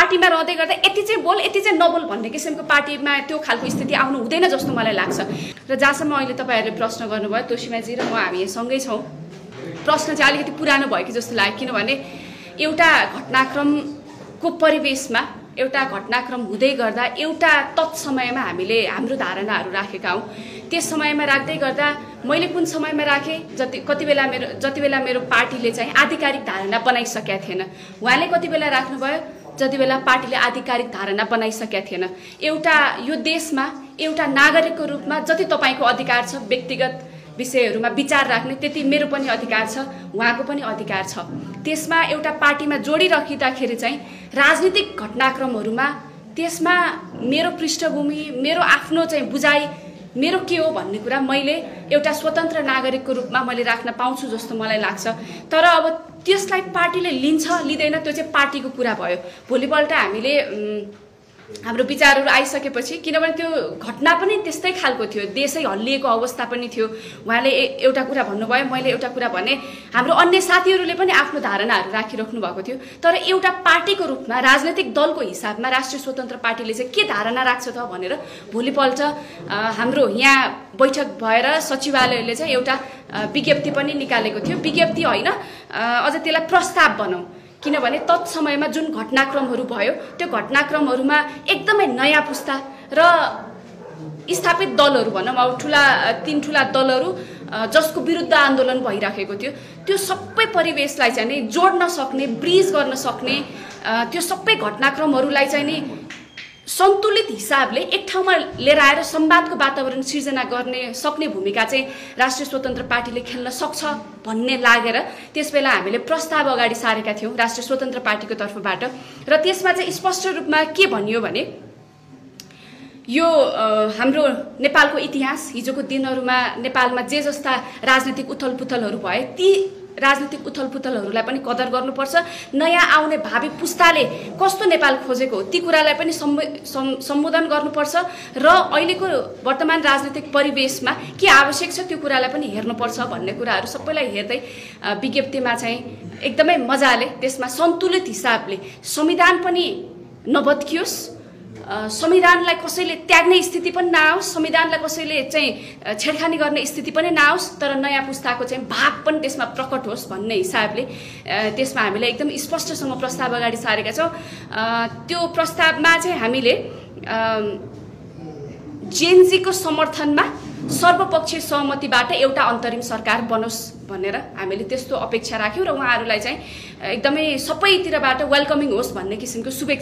पार्टीमा रहँदै गर्दा यति चाहिँ बोल यति चाहिँ नबोल भन्ने किसिमको पार्टीमा त्यो खालको स्थिति आउनु हुँदैन जस्तो मलाई लाग्छ। र जहाँसम्म अहिले तपाईँहरूले प्रश्न गर्नुभयो तोसीमाजी र म हामी सँगै छौँ, प्रश्न चाहिँ अलिकति पुरानो भयो कि जस्तो लाग्यो। किनभने एउटा घटनाक्रमको परिवेशमा एउटा घटनाक्रम हुँदै गर्दा एउटा तत्समयमा हामीले हाम्रो धारणाहरू राखेका हौँ। त्यस समयमा राख्दै गर्दा मैले कुन समयमा राखेँ जति बेला मेरो पार्टीले चाहिँ आधिकारिक धारणा बनाइसकेका थिएन, उहाँले कति बेला राख्नुभयो जति बेला पार्टीले आधिकारिक धारणा बनाइसकेका थिएन। एउटा यो देशमा एउटा नागरिकको रूपमा जति तपाईँको अधिकार छ व्यक्तिगत विषयहरूमा विचार राख्ने त्यति मेरो पनि अधिकार छ, उहाँको पनि अधिकार छ। त्यसमा एउटा पार्टीमा जोडिराखिँदाखेरि चाहिँ राजनीतिक घटनाक्रमहरूमा त्यसमा मेरो पृष्ठभूमि मेरो आफ्नो चाहिँ बुझाइ मेरो के हो भन्ने कुरा मैले एउटा स्वतन्त्र नागरिकको रूपमा मैले राख्न पाउँछु जस्तो मलाई लाग्छ। तर अब त्यसलाई पार्टीले लिन्छ लिँदैन त्यो चाहिँ पार्टीको कुरा भयो। भोलिपल्ट हामीले हाम्रो विचारहरू आइसकेपछि, किनभने त्यो घटना पनि त्यस्तै खालको थियो, देशै हल्लिएको अवस्था पनि थियो। उहाँले एउटा कुरा भन्नुभयो, मैले एउटा कुरा भने, हाम्रो अन्य साथीहरूले पनि आफ्नो धारणाहरू राखिराख्नु भएको थियो। तर एउटा पार्टीको रूपमा राजनैतिक दलको हिसाबमा राष्ट्रिय स्वतन्त्र पार्टीले चाहिँ के धारणा राख्छ त भनेर भोलिपल्ट हाम्रो यहाँ बैठक भएर सचिवालयले चाहिँ एउटा विज्ञप्ति पनि निकालेको थियो। विज्ञप्ति होइन, अझ त्यसलाई प्रस्ताव बनाऊ, किनभने तत्समयमा जुन घटनाक्रमहरू भयो त्यो घटनाक्रमहरूमा एकदमै नयाँ पुस्ता र स्थापित दलहरू भनौँ, अब तीन ठुला दलहरू जसको विरुद्ध आन्दोलन भइराखेको थियो, त्यो सबै परिवेशलाई चाहिँ नि जोड्न सक्ने, ब्रिज गर्न सक्ने, त्यो सबै घटनाक्रमहरूलाई चाहिँ नि सन्तुलित हिसाबले एक ठाउँमा लिएर आएर संवादको वातावरण सिर्जना गर्ने सक्ने भूमिका चाहिँ राष्ट्रिय स्वतन्त्र पार्टीले खेल्न सक्छ भन्ने लागेर त्यसबेला हामीले प्रस्ताव अगाडि सारेका थियौँ राष्ट्रिय स्वतन्त्र पार्टीको तर्फबाट। र त्यसमा चाहिँ स्पष्ट रूपमा के भनियो भने यो हाम्रो नेपालको इतिहास, हिजोको दिनहरूमा नेपालमा जे जस्ता राजनीतिक उथलपुथलहरू भए ती राजनीतिक उथलपुथलहरूलाई पनि कदर गर्नुपर्छ। नयाँ आउने भावी पुस्ताले कस्तो नेपाल खोजेको हो ती कुरालाई पनि सम्बोधन गर्नुपर्छ र अहिलेको वर्तमान राजनीतिक परिवेशमा के आवश्यक छ त्यो कुरालाई पनि हेर्नुपर्छ भन्ने कुराहरू सबैलाई हेर्दै विज्ञप्तिमा चाहिँ एकदमै मजाले त्यसमा सन्तुलित हिसाबले संविधान पनि नभत्कियोस्, संविधानलाई कसैले त्याग्ने स्थिति पनि नआओस्, संविधानलाई कसैले चाहिँ छेडखानी गर्ने स्थिति पनि नआओस्, तर नयाँ पुस्ताको चाहिँ भाव पनि त्यसमा प्रकट होस् भन्ने हिसाबले त्यसमा हामीले एकदम स्पष्टसँग प्रस्ताव अगाडि सारेका छौँ। त्यो प्रस्तावमा चाहिँ हामीले जेएनजीको समर्थनमा सर्वपक्षीय सहमतिबाट एउटा अन्तरिम सरकार बनोस् भनेर हामीले त्यस्तो अपेक्षा राख्यौँ र उहाँहरूलाई चाहिँ एकदमै सबैतिरबाट वेलकमिङ होस् भन्ने किसिमको शुभेच्छा